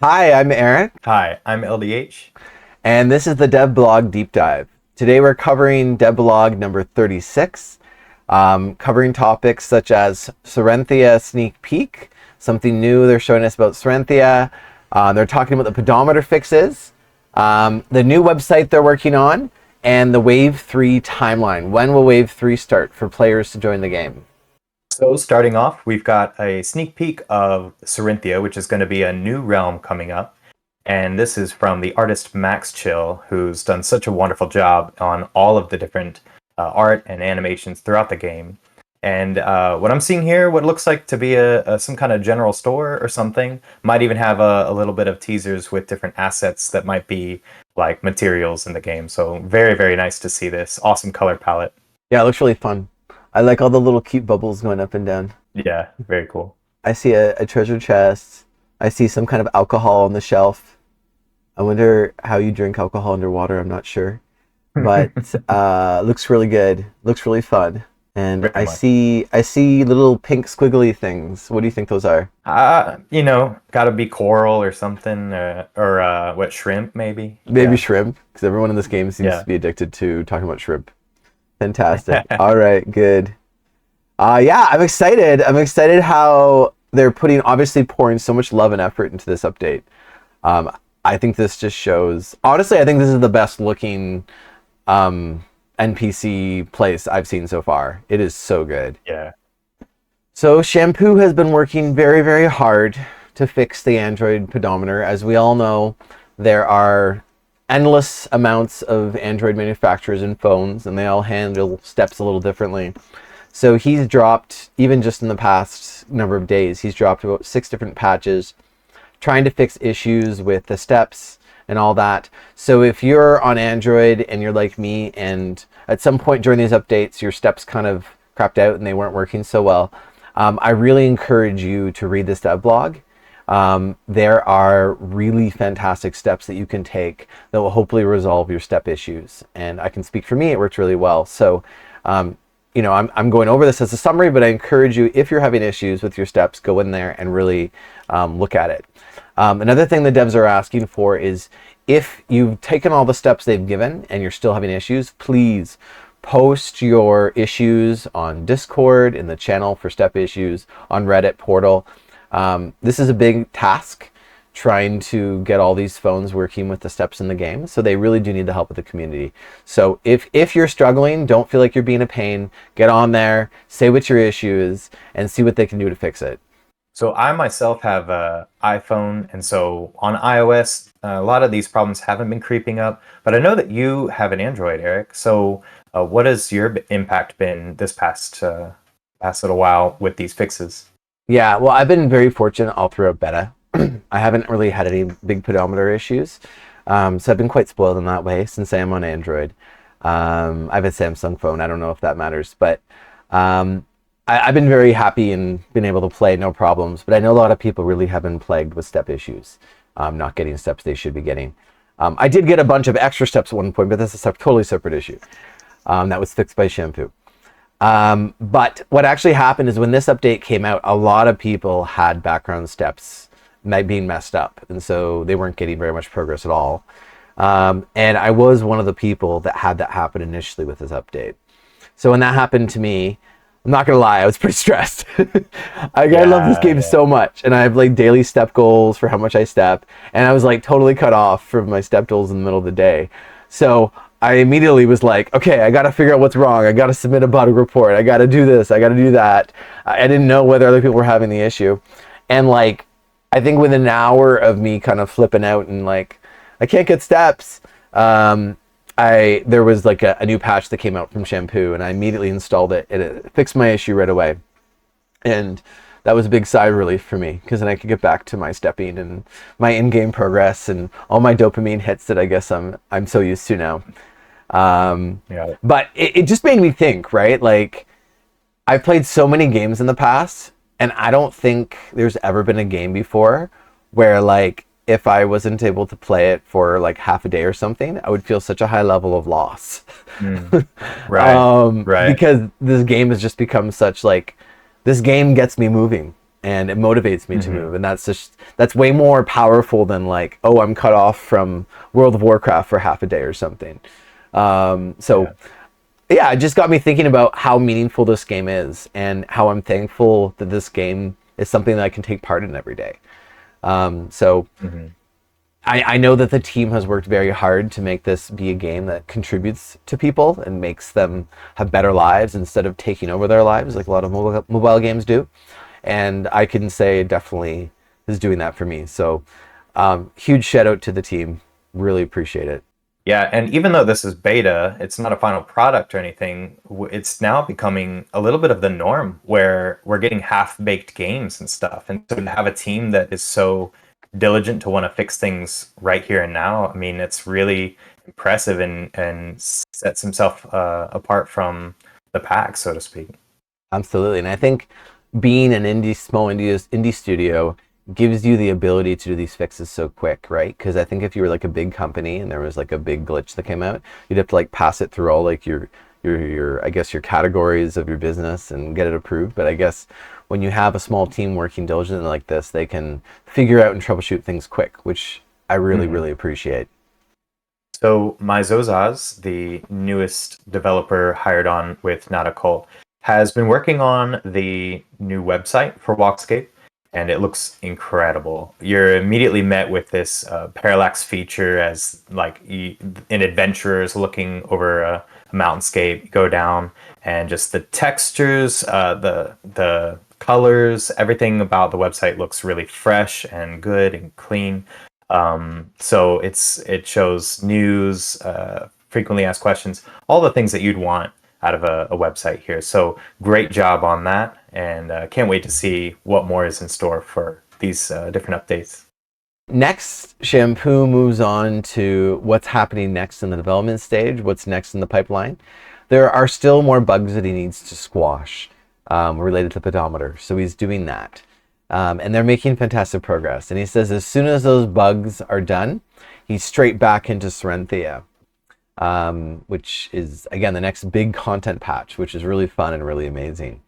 Hi, I'm Eric, Hi, I'm Eldyaitch. and this is the DevBlog Deep Dive. Today we're covering DevBlog number 36, covering topics such as Syrenthia sneak peek, something new they're showing us about Syrenthia. They're talking about the pedometer fixes, the new website they're working on, and the Wave 3 timeline. When will Wave 3 start for players to join the game? So starting off, we've got a sneak peek of Syrenthia, which is going to be a new realm coming up. And this is from the artist Max Chill, who's done such a wonderful job on all of the different art and animations throughout the game. And what I'm seeing here, what looks like to be some kind of general store or something, might even have a little bit of teasers with different assets that might be like materials in the game. So very, very nice to see this. Awesome color palette. Yeah, it looks really fun. I like all the little cute bubbles going up and down. Yeah, very cool. I see a treasure chest. I see some kind of alcohol on the shelf. I wonder how you drink alcohol underwater. I'm not sure, but looks really good. Looks really fun. And Very I much. see little pink squiggly things. What do you think those are? Gotta be coral or something, or what, shrimp maybe? Maybe Yeah, shrimp, because everyone in this game seems to yeah. be addicted to talking about shrimp. Fantastic. All right, good. Yeah, I'm excited. I'm excited how they're obviously pouring so much love and effort into this update. Um, I think this just shows. Honestly, I think this is the best looking NPC place I've seen so far. It is so good. Yeah. So Schamppu has been working very, very hard to fix the Android pedometer. As we all know, there are endless amounts of Android manufacturers and phones, and they all handle steps a little differently. So he's dropped, even just in the past number of days, he's dropped about 6 different patches trying to fix issues with the steps and all that. So if you're on Android and you're like me, and at some point during these updates, your steps kind of crapped out and they weren't working so well, I really encourage you to read this devblog. There are really fantastic steps that you can take that will hopefully resolve your step issues. And I can speak for me, it worked really well. So, I'm going over this as a summary, but I encourage you, if you're having issues with your steps, go in there and really look at it. Another thing the devs are asking for is, if you've taken all the steps they've given and you're still having issues, please post your issues on Discord, in the channel for step issues, on Reddit portal. This is a big task, trying to get all these phones working with the steps in the game. So they really do need the help of the community. So if you're struggling, don't feel like you're being a pain. Get on there, say what your issue is, and see what they can do to fix it. So I myself have a iPhone, and so on iOS, a lot of these problems haven't been creeping up. But I know that you have an Android, Eric. So what has your impact been this past little while with these fixes? Yeah, well, I've been very fortunate all throughout beta. I haven't really had any big pedometer issues. So I've been quite spoiled in that way since I am on Android. I have a Samsung phone. I don't know if that matters, but I've been very happy and been able to play, no problems. But I know a lot of people really have been plagued with step issues, not getting steps they should be getting. I did get a bunch of extra steps at one point, but that's a totally separate issue. That was fixed by Schamppu. But what actually happened is, when this update came out, a lot of people had background steps being messed up, and so they weren't getting very much progress at all. And I was one of the people that had that happen initially with this update. So when that happened to me, I'm not gonna lie, I was pretty stressed. I love this game Yeah. so much, and I have like daily step goals for how much I step, and I was like totally cut off from my step goals in the middle of the day. So I immediately was like, okay, I gotta figure out what's wrong. I gotta submit a bug report. I gotta do this. I gotta do that. I didn't know whether other people were having the issue, and like, I think within an hour of me kind of flipping out and like, I can't get steps, there was like a new patch that came out from Schamppu, and I immediately installed it, and it fixed my issue right away. And that was a big sigh of relief for me, because then I could get back to my stepping and my in-game progress and all my dopamine hits that I guess I'm so used to now. Yeah. But it just made me think, right? Like, I've played so many games in the past, and I don't think there's ever been a game before where, like, if I wasn't able to play it for like half a day or something, I would feel such a high level of loss. Mm. Right. Right. Because this game has just become such, like, this game gets me moving. and it motivates me to move. And that's way more powerful than like, oh, I'm cut off from World of Warcraft for half a day or something. Yeah, it just got me thinking about how meaningful this game is and how I'm thankful that this game is something that I can take part in every day. I know that the team has worked very hard to make this be a game that contributes to people and makes them have better lives instead of taking over their lives like a lot of mobile games do. And I can say it definitely is doing that for me. So huge shout out to the team. Really appreciate it. Yeah, and even though this is beta, it's not a final product or anything, it's now becoming a little bit of the norm where we're getting half-baked games and stuff. And so to have a team that is so diligent to want to fix things right here and now, I mean, it's really impressive and sets himself apart from the pack, so to speak. Absolutely. And I think being an small indie studio gives you the ability to do these fixes so quick, right? Because I think if you were like a big company and there was like a big glitch that came out, you'd have to like pass it through all like your I guess your categories of your business and get it approved. But I guess when you have a small team working diligently like this, they can figure out and troubleshoot things quick, which I really, really appreciate. So MyZozaz, the newest developer hired on with Nautical, has been working on the new website for WalkScape, and it looks incredible. You're immediately met with this parallax feature as like an adventurer is looking over a mountainscape, go down, and just the textures, the colors, everything about the website looks really fresh and good and clean. So it shows news, frequently asked questions, all the things that you'd want out of a website here. So great job on that, and can't wait to see what more is in store for these different updates. Next, Schamppu moves on to what's happening next in the development stage, what's next in the pipeline. There are still more bugs that he needs to squash related to Pedometer, so he's doing that. And they're making fantastic progress. And he says as soon as those bugs are done, he's straight back into Syrenthia, which is, again, the next big content patch, which is really fun and really amazing.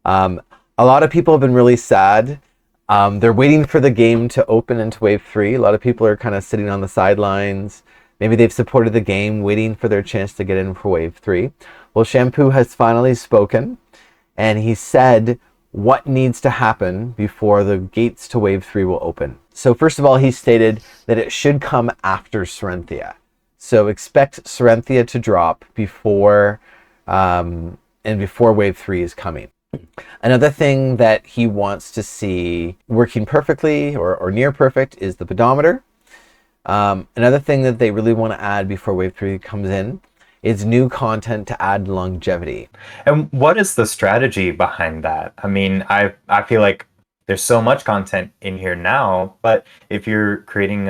A lot of people have been really sad. They're waiting for the game to open into Wave 3. A lot of people are kind of sitting on the sidelines. Maybe they've supported the game, waiting for their chance to get in for Wave 3. Well, Schamppu has finally spoken, and he said what needs to happen before the gates to Wave 3 will open. So first of all, he stated that it should come after Syrenthia. So expect Syrenthia to drop before Wave 3 is coming. Another thing that he wants to see working perfectly or near perfect is the pedometer. Another thing that they really want to add before Wave 3 comes in is new content to add longevity. And what is the strategy behind that? I mean, I feel like there's so much content in here now, but if you're creating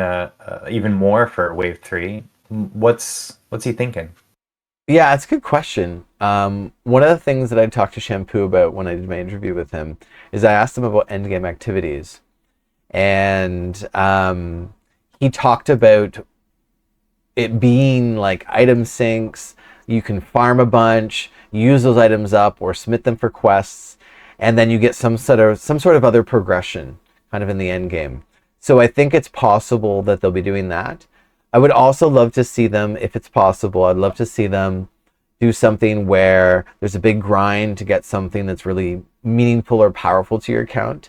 even more for Wave 3, what's he thinking? Yeah, it's a good question. One of the things that I talked to Schamppu about when I did my interview with him is I asked him about endgame activities. And he talked about it being like item sinks. You can farm a bunch, use those items up, or submit them for quests, and then you get some sort of other progression kind of in the end game. So I think it's possible that they'll be doing that. I would also love to see them, if it's possible, I'd love to see them do something where there's a big grind to get something that's really meaningful or powerful to your account.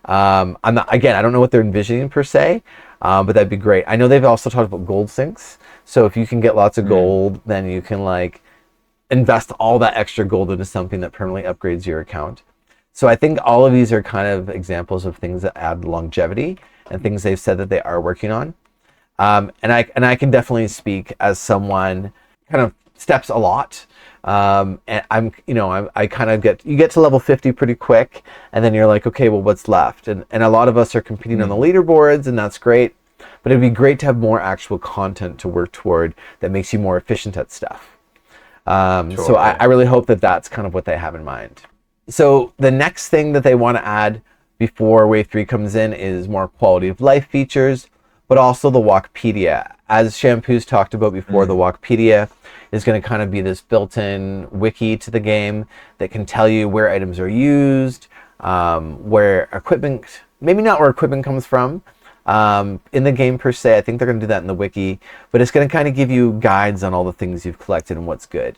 I don't know what they're envisioning per se, but that'd be great. I know they've also talked about gold sinks. So if you can get lots of gold, then you can like invest all that extra gold into something that permanently upgrades your account. So I think all of these are kind of examples of things that add longevity and things they've said that they are working on. And I can definitely speak as someone kind of steps a lot. And I kind of you get to level 50 pretty quick, and then you're like, okay, well, what's left? And a lot of us are competing on the leaderboards, and that's great. But it'd be great to have more actual content to work toward that makes you more efficient at stuff. So I really hope that that's kind of what they have in mind. So the next thing that they want to add before Wave 3 comes in is more quality of life features, but also the Walkpedia. As Shampoo's talked about before, the Walkpedia is going to kind of be this built-in wiki to the game that can tell you where items are used, where equipment, maybe not where equipment comes from in the game per se. I think they're going to do that in the wiki, but it's going to kind of give you guides on all the things you've collected and what's good.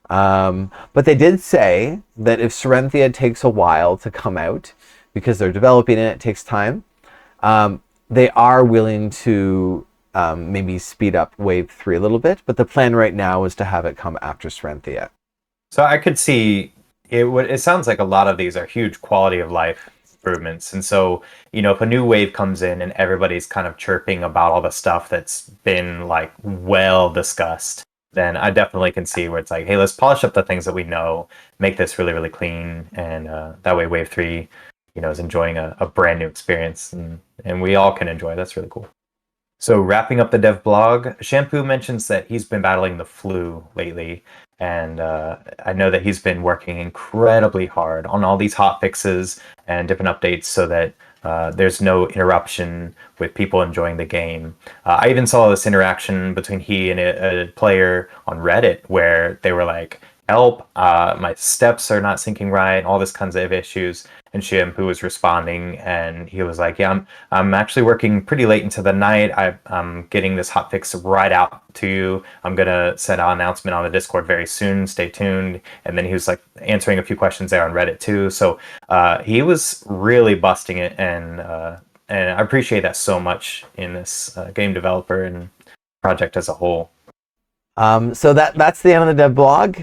But they did say that if Syrenthia takes a while to come out, because they're developing it, it takes time, they are willing to maybe speed up Wave 3 a little bit, but the plan right now is to have it come after Syrenthia. So I could see it sounds like a lot of these are huge quality of life improvements. And so, if a new wave comes in and everybody's kind of chirping about all the stuff that's been like well discussed, then I definitely can see where it's like, hey, let's polish up the things that we know, make this really, really clean. And that way Wave 3, is enjoying a brand new experience and we all can enjoy. That's really cool. So wrapping up the dev blog, Schamppu mentions that he's been battling the flu lately. And I know that he's been working incredibly hard on all these hot fixes and different updates so that there's no interruption with people enjoying the game. I even saw this interaction between he and a player on Reddit where they were like, help, my steps are not syncing right, all this kinds of issues. And Schamppu was responding and he was like, yeah, I'm actually working pretty late into the night. I'm getting this hotfix right out to you. I'm going to send an announcement on the Discord very soon. Stay tuned. And then he was like answering a few questions there on Reddit too. So he was really busting it. And I appreciate that so much in this game developer and project as a whole. So that's the end of the dev blog.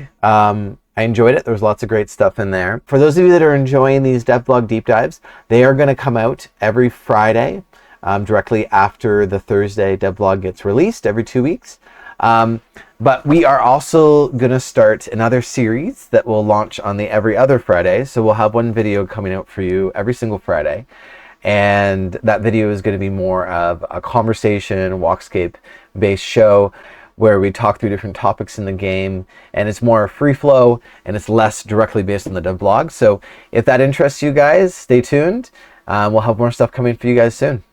I enjoyed it. There was lots of great stuff in there. For those of you that are enjoying these DevBlog deep dives, they are going to come out every Friday, directly after the Thursday DevBlog gets released every 2 weeks. But we are also going to start another series that will launch on the every other Friday. So we'll have one video coming out for you every single Friday. And that video is going to be more of a conversation, WalkScape-based show, where we talk through different topics in the game, and it's more free flow and it's less directly based on the dev blog. So if that interests you guys, stay tuned. We'll have more stuff coming for you guys soon.